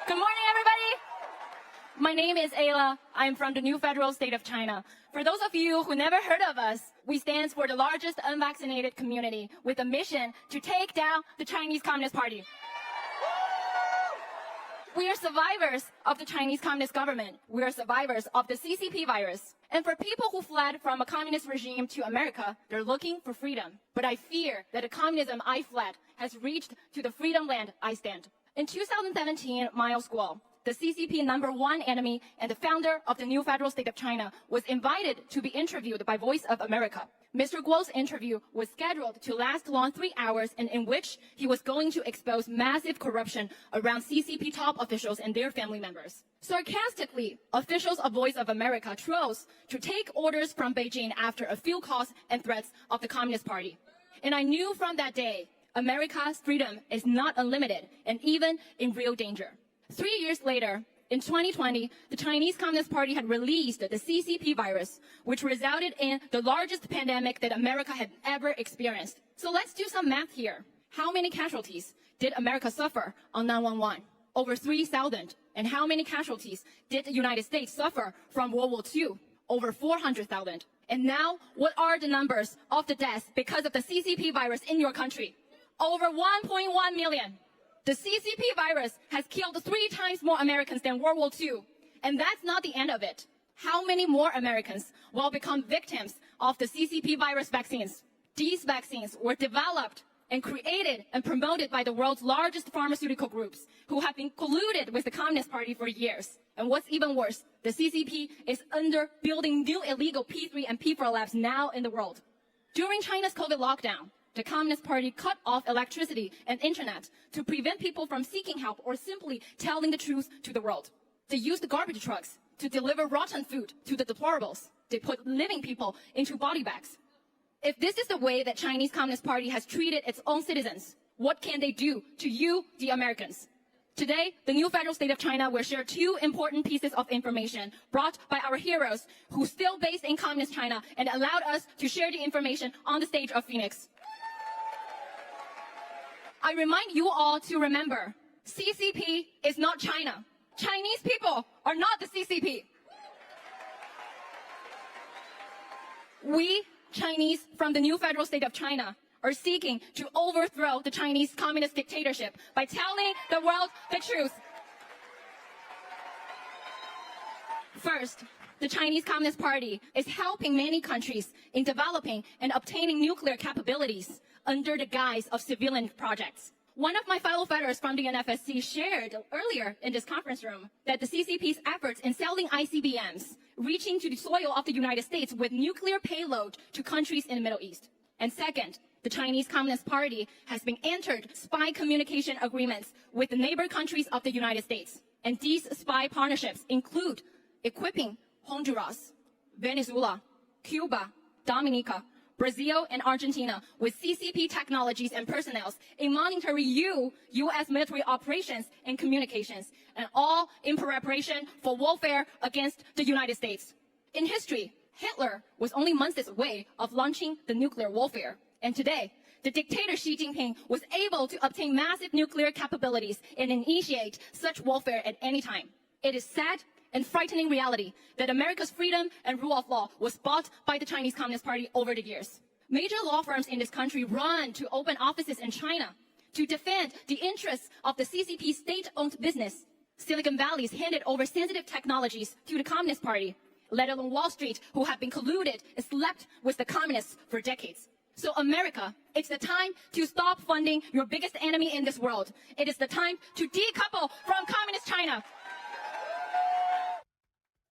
Good morning, everybody. My name is Ayla. I'm from the new federal state of China. For those of you who never heard of us, we stand for the largest unvaccinated community with a mission to take down the Chinese Communist Party. We are survivors of the Chinese Communist government. We are survivors of the CCP virus. And for people who fled from a communist regime to America, they're looking for freedom. But I fear that the communism I fled has reached to the freedom land I stand. In 2017, Miles Guo, the CCP #1 enemy and the founder of the new federal state of China, was invited to be interviewed by Voice of America. Mr. Guo's interview was scheduled to last long 3 hours, and in which he was going to expose massive corruption around CCP top officials and their family members. Sarcastically, officials of Voice of America chose to take orders from Beijing after a few calls and threats of the Communist Party. And I knew from that day, America's freedom is not unlimited and even in real danger. 3 years later, in 2020, the Chinese Communist Party had released the CCP virus, which resulted in the largest pandemic that America had ever experienced. So let's do some math here. How many casualties did America suffer on 9/11? Over 3,000. And how many casualties did the United States suffer from World War II? Over 400,000. And now, what are the numbers of the deaths because of the CCP virus in your country? Over 1.1 million. The CCP virus has killed 3 times more Americans than World War II. And that's not the end of it. How many more Americans will become victims of the CCP virus vaccines? These vaccines were developed and created and promoted by the world's largest pharmaceutical groups who have been colluded with the Communist Party for years. And what's even worse, the CCP is under building new illegal P3 and P4 labs now in the world. During China's COVID lockdown, the Communist Party cut off electricity and internet to prevent people from seeking help or simply telling the truth to the world. They used garbage trucks to deliver rotten food to the deplorables. They put living people into body bags. If this is the way that Chinese Communist Party has treated its own citizens, what can they do to you, the Americans? Today, the new federal state of China will share 2 important pieces of information brought by our heroes who still based in communist China and allowed us to share the information on the stage of Phoenix. I remind you all to remember, CCP is not China. Chinese people are not the CCP. We, Chinese from the new federal state of China, are seeking to overthrow the Chinese communist dictatorship by telling the world the truth. First, the Chinese Communist Party is helping many countries in developing and obtaining nuclear capabilities under the guise of civilian projects. One of my fellow federates from the NFSC shared earlier in this conference room that the CCP's efforts in selling ICBMs reaching to the soil of the United States with nuclear payload to countries in the Middle East. And second, the Chinese Communist Party has been entered spy communication agreements with the neighbor countries of the United States. And these spy partnerships include equipping Honduras, Venezuela, Cuba, Dominica, Brazil, and Argentina with CCP technologies and personnel in monitoring U.S. military operations and communications, and all in preparation for warfare against the United States. In history, Hitler was only months away of launching the nuclear warfare. And today, the dictator Xi Jinping was able to obtain massive nuclear capabilities and initiate such warfare at any time. It is sad and frightening reality that America's freedom and rule of law was bought by the Chinese Communist Party over the years. Major law firms in this country run to open offices in China to defend the interests of the CCP state-owned business. Silicon Valley's handed over sensitive technologies to the Communist Party, let alone Wall Street, who have been colluded and slept with the communists for decades. So America, it's the time to stop funding your biggest enemy in this world. It is the time to decouple from communist China.